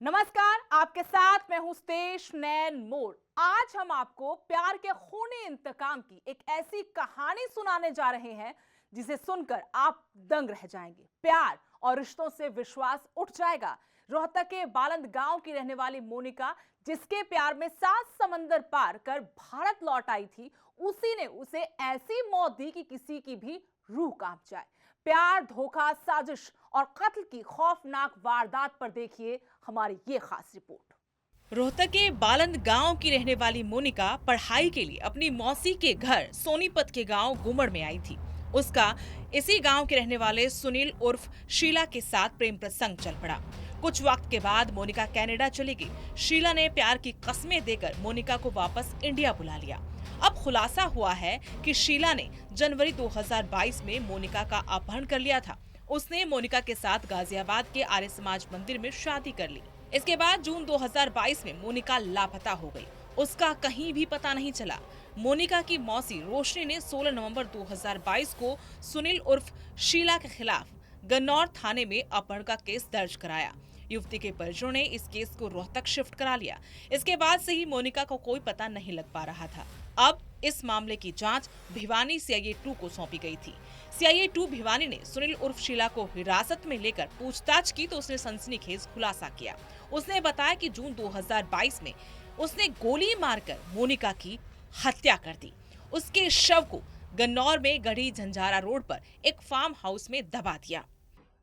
नमस्कार, आपके साथ मैं हूं स्तेश नैन मोड़। आज हम आपको प्यार के खूनी इंतकाम की एक ऐसी कहानी सुनाने जा रहे हैं जिसे सुनकर आप दंग रह जाएंगे। प्यार और रिश्तों से विश्वास उठ जाएगा। रोहतक के बालंद गांव की रहने वाली मोनिका, जिसके प्यार में 7 समंदर पार कर भारत लौट आई थी, उसी ने उसे ऐसी मौत दी कि किसी की भी रूह कांप जाए। प्यार, धोखा, साजिश और कत्ल की खौफनाक वारदात पर देखिए हमारी ये खास रिपोर्ट। रोहतक के बालंद गांव की रहने वाली मोनिका पढ़ाई के लिए अपनी मौसी के घर सोनीपत के गांव गुमड़ में आई थी। उसका इसी गांव के रहने वाले सुनील उर्फ शीला के साथ प्रेम प्रसंग चल पड़ा। कुछ वक्त के बाद मोनिका कनाडा चली गई। शीला ने प्यार की कस्में देकर मोनिका को वापस इंडिया बुला लिया। अब खुलासा हुआ है कि शीला ने जनवरी 2022 में मोनिका का अपहरण कर लिया था। उसने मोनिका के साथ गाजियाबाद के आर्य समाज मंदिर में शादी कर ली। इसके बाद जून 2022 में मोनिका लापता हो गई। उसका कहीं भी पता नहीं चला। मोनिका की मौसी रोशनी ने 16 नवंबर 2022 को सुनील उर्फ शीला के खिलाफ गन्नौर थाने में अपहरण का केस दर्ज कराया। युवती के परिजनों ने इस केस को रोहतक शिफ्ट करा लिया। इसके बाद से ही मोनिका को कोई पता नहीं लग पा रहा था। अब इस मामले की जांच भिवानी सीआईए 2 को सौंपी गई थी। सीआईए 2 भिवानी ने सुनील उर्फ शीला को हिरासत में लेकर पूछताछ की तो उसने सनसनीखेज खुलासा किया। उसने बताया कि जून 2022 में उसने गोली मारकर मोनिका की हत्या कर दी। उसके शव को गन्नौर में गढ़ी झंझारा रोड पर एक फार्म हाउस में दबा दिया।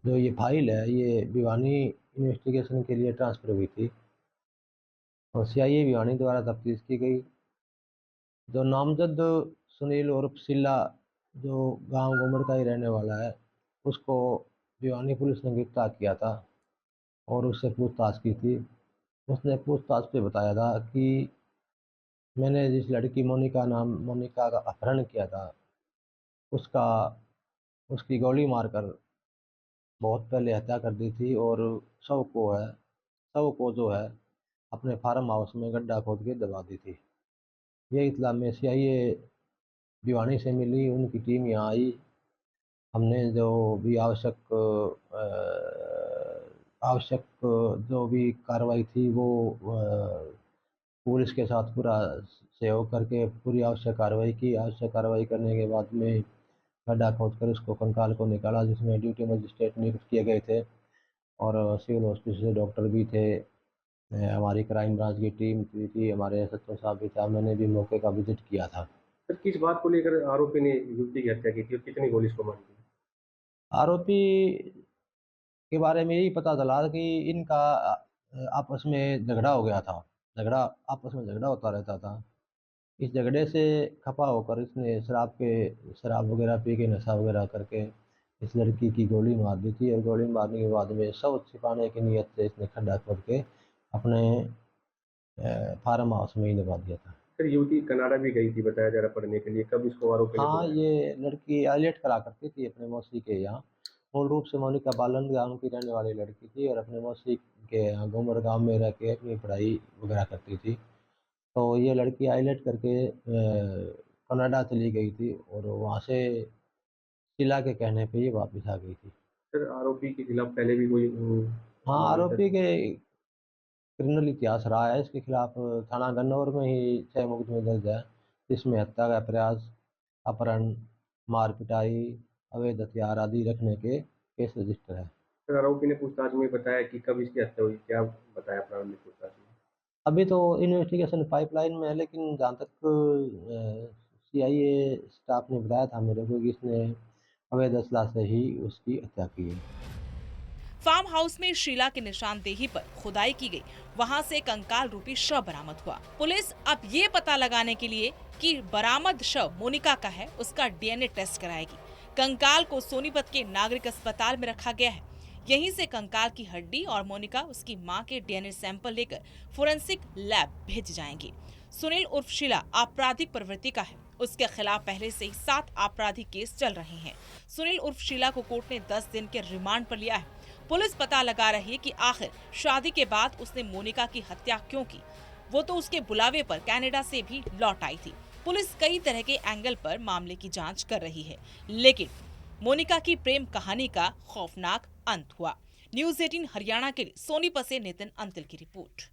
जो ये फाइल है ये भिवानी इन्वेस्टिगेशन के लिए ट्रांसफ़र हुई थी और सीआईए भिवानी द्वारा तफ्तीश की गई। जो नामजद सुनील उर्फ सिल्ला जो गांव गुमड़ का ही रहने वाला है, उसको भिवानी पुलिस ने गिरफ्तार किया था और उससे पूछताछ की थी। उसने पूछताछ पे बताया था कि मैंने जिस लड़की मोनिका का अपहरण किया था, उसका उसकी गोली मारकर बहुत पहले हत्या कर दी थी और शव को जो है अपने फार्म हाउस में गड्ढा खोद के दबा दी थी। ये इत्तला में सीआईए भिवानी से मिली, उनकी टीम यहाँ आई। हमने जो भी आवश्यक जो भी कार्रवाई थी वो पुलिस के साथ पूरा सहयोग करके पूरी आवश्यक कार्रवाई की। आवश्यक कार्रवाई करने के बाद में गड्ढा खोदकर उसको कंकाल को निकाला, जिसमें ड्यूटी मजिस्ट्रेट नियुक्त किए गए थे और सिविल हॉस्पिटल से डॉक्टर भी थे। हमारी क्राइम ब्रांच की टीम थी, हमारे एसएचओ साहब भी था। मैंने भी मौके का विजिट किया था। सर, किस बात को लेकर आरोपी ने युवती की हत्या की थी और कितनी गोली इसको मारी थी? आरोपी के बारे में यही पता चला कि इनका आपस में झगड़ा हो गया था। आपस में झगड़ा होता रहता था। इस झगड़े से खपा होकर इसने शराब वगैरह पी के नशा वगैरह करके इस लड़की की गोली मार दी थी और गोली मारने के बाद में शव छिपाने की नीयत से इसने खड्डा खोद के अपने फार्म हाउस में ही दबा दिया था। सर, युवती कनाडा भी गई थी बताया जा रहा पढ़ने के लिए, कब इसको आरोपी ने हाँ, बुलाया? ये लड़की आईलेट करा करती थी अपने मौसी के यहाँ। मूल रूप से मोनिका बालन गाँव की रहने वाली लड़की थी और अपने मौसी के यहाँ गुमर गाँव में रह के अपनी पढ़ाई वगैरह करती थी। तो ये लड़की आईलेट करके कनाडा चली गई थी और वहाँ से शीला के कहने पे ये वापस आ गई थी। सर, आरोपी के खिलाफ पहले भी कोई हाँ, मामला दर्ज? आरोपी के क्रिमिनल इतिहास रहा है। इसके खिलाफ थाना गन्नौर में ही 6 मुकदमे दर्ज है, जिसमें हत्या का प्रयास, अपहरण, मार पिटाई, अवैध हथियार आदि रखने के केस रजिस्टर है। सर, आरोपी ने पूछताछ में बताया कि कब इसकी हत्या हुई, क्या बताया प्रारंभिक पूछताछ में? अभी तो इन्वेस्टिगेशन पाइपलाइन में है, लेकिन जहाँ तक सीआईए स्टाफ ने बताया था मेरे को कि इसने अवैध असला से ही उसकी हत्या की है। फार्म हाउस में शीला की निशानदेही पर खुदाई की गई। वहां से कंकाल रूपी शव बरामद हुआ। पुलिस अब ये पता लगाने के लिए कि बरामद शव मोनिका का है, उसका डीएनए टेस्ट कराएगी। कंकाल को सोनीपत के नागरिक अस्पताल में रखा गया है। यहीं से कंकाल की हड्डी और मोनिका उसकी मां के डीएनए सैंपल लेकर फोरेंसिक लैब भेज जाएंगे। सुनील उर्फ शीला आपराधिक प्रवृत्ति का है। उसके खिलाफ पहले से ही 7 आपराधिक केस चल रहे हैं। सुनील उर्फ शीला को कोर्ट ने 10 दिन के रिमांड पर लिया है। पुलिस पता लगा रही है कि आखिर शादी के बाद उसने मोनिका की हत्या क्यों की। वो तो उसके बुलावे पर कनाडा से भी लौट आई थी। पुलिस कई तरह के एंगल पर मामले की जांच कर रही है, लेकिन मोनिका की प्रेम कहानी का खौफनाक अंत हुआ। न्यूज 18 हरियाणा के लिए सोनीपत से नितिन अंतिल की रिपोर्ट।